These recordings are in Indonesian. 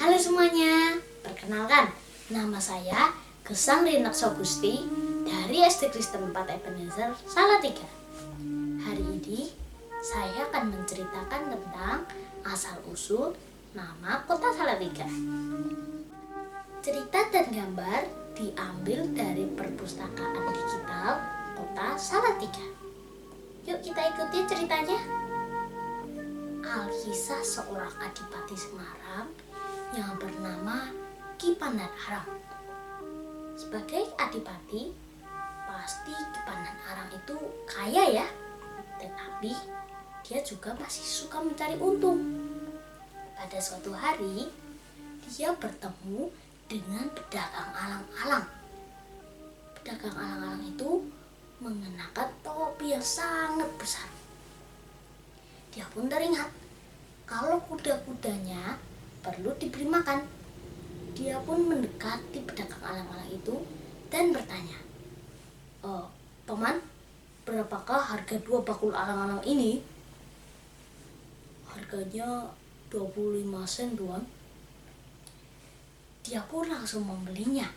Halo semuanya, perkenalkan, nama saya Gesang Rinakso Gusti dari SD Kristen 4 Ebenezer Salatiga. Hari ini saya akan menceritakan tentang asal-usul nama kota Salatiga. Cerita dan gambar diambil dari perpustakaan digital kota Salatiga. Yuk kita ikuti ceritanya. Alkisah seorang adipati Semarang yang bernama Ki Pandanaran. Sebagai adipati, pasti Ki Pandanaran itu kaya ya, tetapi dia juga masih suka mencari untung. Pada suatu hari, dia bertemu dengan pedagang alang-alang. Pedagang alang-alang itu mengenakan topi yang sangat besar. Dia pun teringat kalau kuda-kudanya perlu diberi makan. Dia pun mendekati pedagang alang-alang itu dan bertanya, "Paman, berapakah harga 2 bakul alang-alang ini?" "Harganya 25 sen, Tuan." Dia pun langsung membelinya.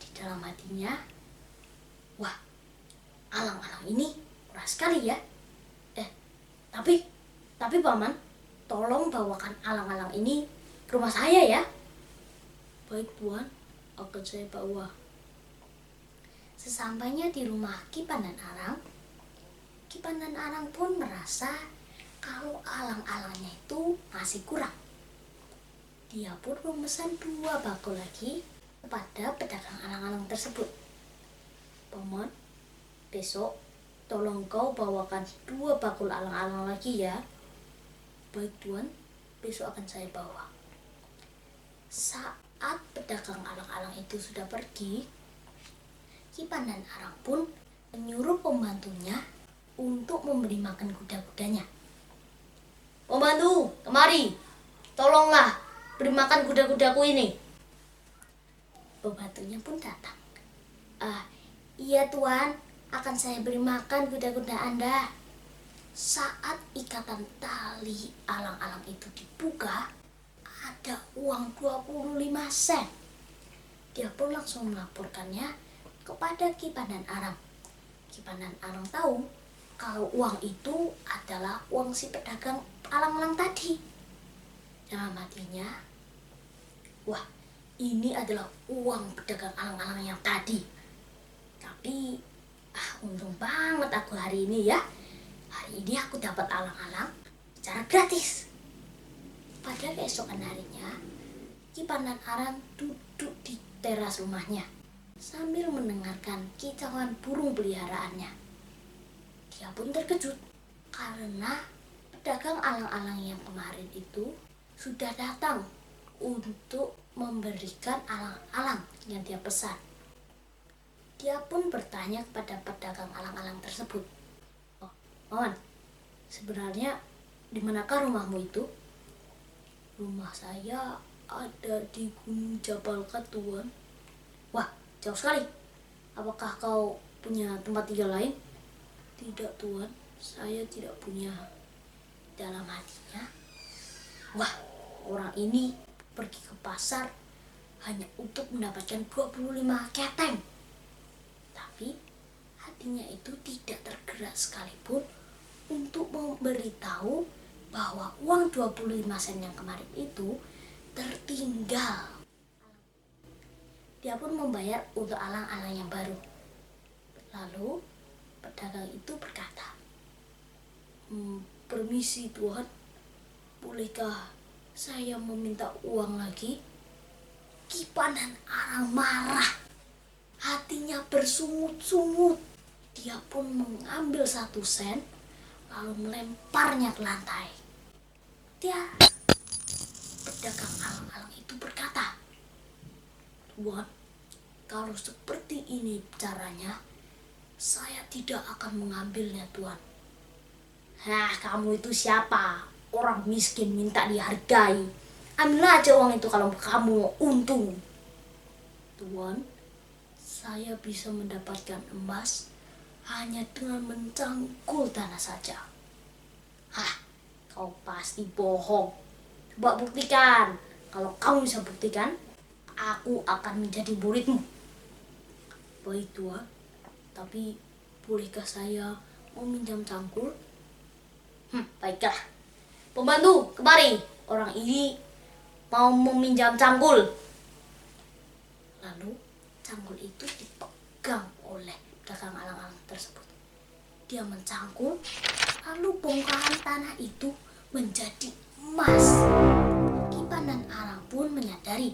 Di dalam hatinya, "Wah, alang-alang ini murah sekali ya. Tapi Paman, tolong bawakan alang-alang ini ke rumah saya ya." "Baik Tuan, akan saya bawa." Sesampainya di rumah Ki Pandanaran, Ki Pandanaran pun merasa kalau alang-alangnya itu masih kurang. Dia pun memesan 2 bakul lagi kepada pedagang alang-alang tersebut. "Paman, besok tolong kau bawakan 2 bakul alang-alang lagi ya." "Baik Tuan, besok akan saya bawa." Saat pedagang alang-alang itu sudah pergi, Ki Pandanaran pun menyuruh pembantunya untuk memberi makan kuda-kudanya. "Pembantu, kemari, tolonglah beri makan kuda-kudaku ini." Pembantunya pun datang. "Iya Tuan, akan saya beri makan kuda-kuda Anda." Saat ikatan tali alang-alang itu dibuka, ada uang 25 sen. Dia pun langsung melaporkannya kepada Ki Pandanaran. Ki Pandanaran tahu kalau uang itu adalah uang si pedagang alang-alang tadi. Dalam hatinya, "Wah, ini adalah uang pedagang alang-alang yang tadi. Tapi untung banget aku hari ini ya. Hari ini aku dapat alang-alang secara gratis." Pada keesokan harinya, Ki Pandanaran duduk di teras rumahnya sambil mendengarkan kicauan burung peliharaannya. Dia pun terkejut karena pedagang alang-alang yang kemarin itu sudah datang untuk memberikan alang-alang yang dia pesan. Dia pun bertanya kepada pedagang alang-alang tersebut, "Paman, sebenarnya di manakah rumahmu itu?" "Rumah saya ada di Gunung Jabalkat, Tuan." "Wah, jauh sekali. Apakah kau punya tempat tinggal lain?" "Tidak, Tuan, saya tidak punya." Dalam hatinya, "Wah, orang ini pergi ke pasar hanya untuk mendapatkan 25 keteng." Tapi hatinya itu tidak tergerak sekalipun untuk memberitahu bahwa uang 25 sen yang kemarin itu tertinggal. Dia pun membayar untuk alang-alang yang baru. Lalu pedagang itu berkata, "Permisi Tuan, bolehkah saya meminta uang lagi?" Ki Pandanaran marah. Hatinya bersungut-sungut. Dia pun mengambil 1 sen lalu melemparnya ke lantai. Pedagang alang-alang itu berkata, "Tuan, kalau seperti ini caranya, saya tidak akan mengambilnya, Tuan." "Kamu itu siapa? Orang miskin minta dihargai. Ambil aja uang itu kalau kamu mau untung." "Tuan, saya bisa mendapatkan emas hanya dengan mencangkul tanah saja." "Kau pasti bohong. Coba buktikan." Kalau kamu bisa buktikan, aku akan menjadi muridmu. Baik Tuan, tapi bolehkah saya meminjam cangkul? Baiklah. Pembantu, kemari. Orang ini mau meminjam cangkul. Lalu cangkul itu dipegang oleh pedagang alang-alang tersebut. Dia mencangkul, lalu bongkahan tanah itu menjadi emas. Kipan dan Alang pun menyadari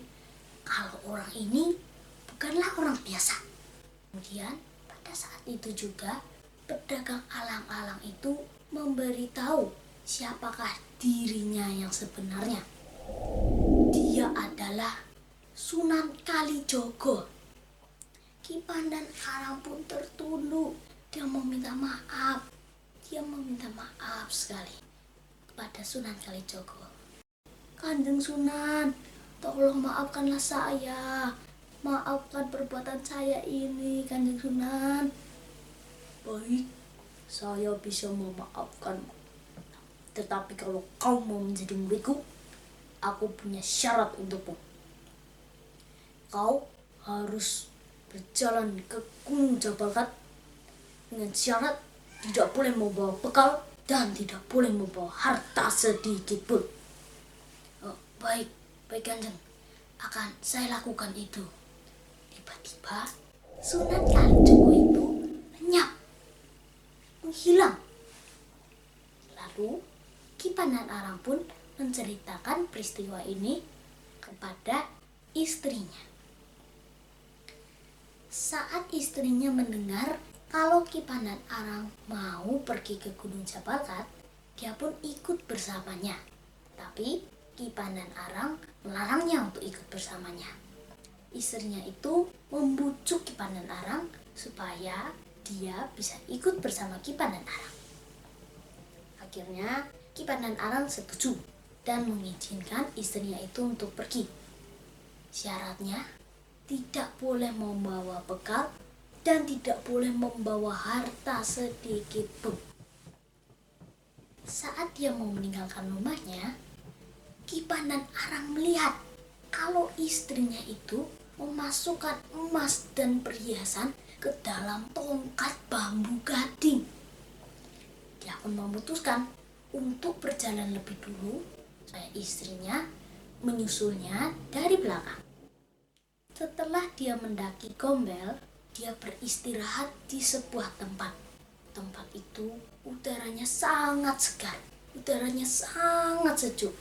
kalau orang ini bukanlah orang biasa. Kemudian pada saat itu juga pedagang alang-alang itu memberitahu siapakah dirinya yang sebenarnya. Dia adalah Sunan Kalijogo. Kipan dan Alang pun tertunduk. Dia meminta maaf. Dia meminta maaf sekali kepada Sunan Kalijogo. Kanjeng Sunan, tolong maafkanlah saya. Maafkan perbuatan saya ini, Kanjeng Sunan. Baik, saya bisa memaafkanmu. Tetapi kalau kau mau menjadi muridku, aku punya syarat untukmu. Kau harus berjalan ke Gunung Jabalkat dengan syarat tidak boleh membawa bekal dan tidak boleh membawa harta sedikit pun. Baik Kanjeng, akan saya lakukan itu. Tiba-tiba Sunan Kalijogo itu lenyap, menghilang. Lalu Kipan dan Alang pun menceritakan peristiwa ini kepada istrinya. Saat istrinya mendengar kalau Kipan dan Alang mau pergi ke Gunung Jabalkat, dia pun ikut bersamanya. Tapi Kipan dan Alang melarangnya untuk ikut bersamanya. Istrinya itu membujuk Kipan dan Alang supaya dia bisa ikut bersama Kipan dan Alang. Akhirnya Kipan dan Alang setuju dan mengizinkan istrinya itu untuk pergi. Syaratnya tidak boleh membawa bekal dan tidak boleh membawa harta sedikit pun. Saat dia mau meninggalkan rumahnya, Kipan dan Alang melihat kalau istrinya itu memasukkan emas dan perhiasan ke dalam tongkat bambu gading. Dia pun memutuskan untuk berjalan lebih dulu supaya istrinya menyusulnya dari belakang. Setelah dia mendaki Gombel, dia beristirahat di sebuah tempat. Tempat itu udaranya sangat segar, udaranya sangat sejuk.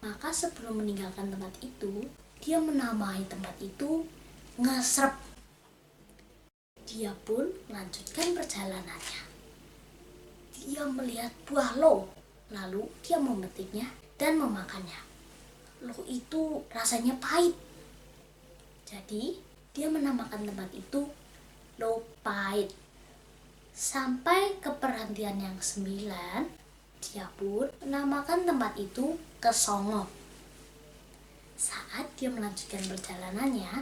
Maka sebelum meninggalkan tempat itu, dia menamai tempat itu Ngesrep. Dia pun melanjutkan perjalanannya. Dia melihat buah lo, lalu dia memetiknya dan memakannya. Lo itu rasanya pahit. Jadi dia menamakan tempat itu Lo Pahit. Sampai ke perhentian yang 9, dia pun menamakan tempat itu Kesongo. Saat dia melanjutkan perjalanannya,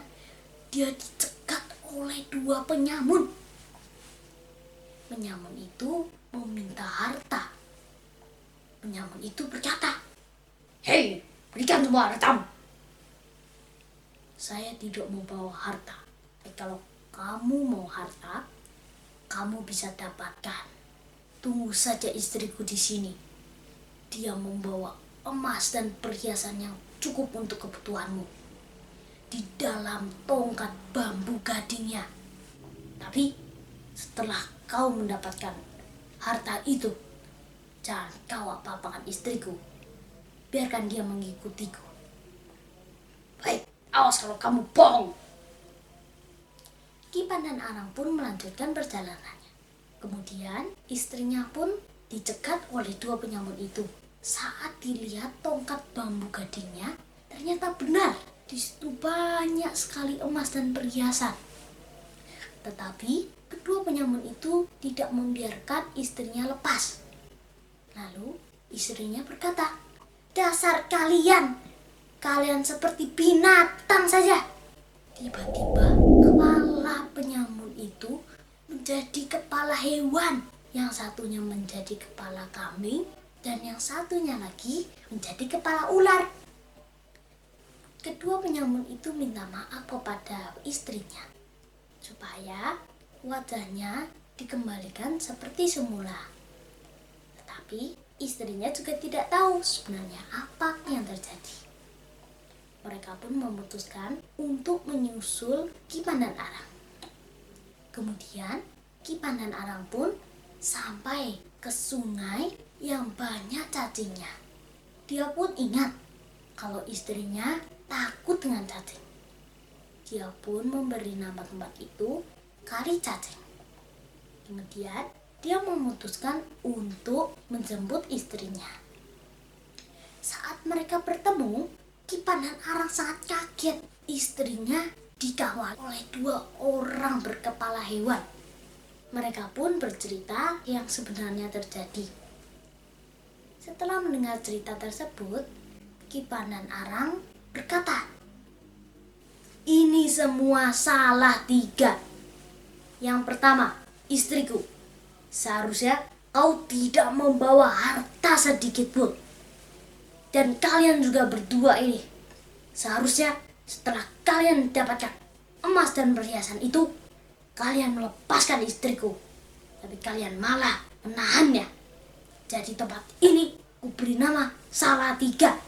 dia dicegat oleh 2 penyamun. Penyamun itu meminta harta. Penyamun itu berkata, "Hei, berikan semua hartamu." Saya tidak mau bawa harta. Kalau kamu mau harta, kamu bisa dapatkan. Tunggu saja istriku di sini. Dia membawa emas dan perhiasan yang cukup untuk kebutuhanmu di dalam tongkat bambu gadingnya. Tapi setelah kau mendapatkan harta itu, jangan kau apa-apakan istriku. Biarkan dia mengikutiku. Baik, awas kalau kamu bohong. Kipan dan Alang pun melanjutkan perjalanannya. Kemudian istrinya pun dicegat oleh 2 penyamun itu. Saat dilihat tongkat bambu gadingnya, ternyata benar di situ banyak sekali emas dan perhiasan. Tetapi kedua penyamun itu tidak membiarkan istrinya lepas. Lalu istrinya berkata, "Dasar kalian seperti binatang saja." Tiba-tiba kepala penyamun itu menjadi kepala hewan, yang satunya menjadi kepala kambing, dan yang satunya lagi menjadi kepala ular. kedua penyamun itu minta maaf kepada istrinya supaya wajahnya dikembalikan seperti semula. Tetapi istrinya juga tidak tahu sebenarnya apa yang terjadi. Mereka pun memutuskan untuk menyusul Ki Pandan-Arang. Kemudian Ki Pandan-Arang pun sampai ke sungai yang banyak cacingnya. Dia pun ingat kalau istrinya takut dengan cacing. Dia pun memberi nama tempat itu Kali Cacing. Kemudian dia memutuskan untuk menjemput istrinya. Saat mereka bertemu, Ki Pandan-Arang sangat kaget. Istrinya dikawal oleh 2 orang berkepala hewan. Mereka pun bercerita yang sebenarnya terjadi. Setelah mendengar cerita tersebut, Ki Pandan-Arang berkata, "Ini semua salah 3. Yang pertama, istriku. Seharusnya kau tidak membawa harta sedikit pun. Dan kalian juga berdua ini, seharusnya setelah kalian mendapatkan emas dan perhiasan itu, kalian melepaskan istriku. Tapi kalian malah menahannya. Jadi tempat ini kuberi nama Salatiga."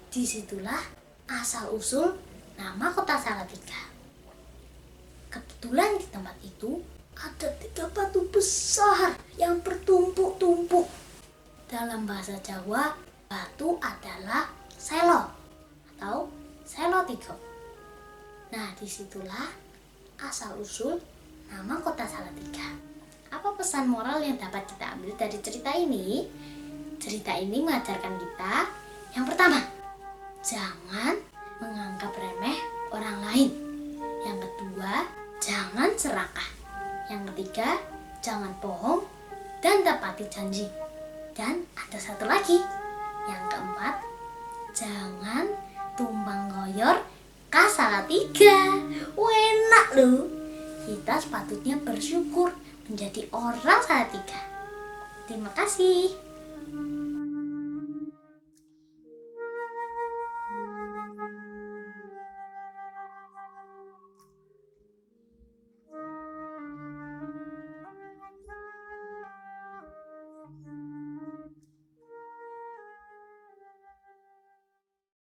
Disitulah asal-usul nama kota Salatiga. Kebetulan di tempat itu ada 3 batu besar yang bertumpuk-tumpuk. Dalam bahasa Jawa, batu adalah selo atau Selotiga. Nah, disitulah asal-usul nama kota Salatiga. Apa pesan moral yang dapat kita ambil dari cerita ini? Cerita ini mengajarkan kita, yang pertama, jangan menganggap remeh orang lain. Yang kedua, jangan serakah. Yang ketiga, jangan bohong dan tepati janji. Dan ada satu lagi, yang keempat, jangan tumbang goyor ka Salatiga. Enak loh. Kita sepatutnya bersyukur menjadi orang Salatiga. Terima kasih.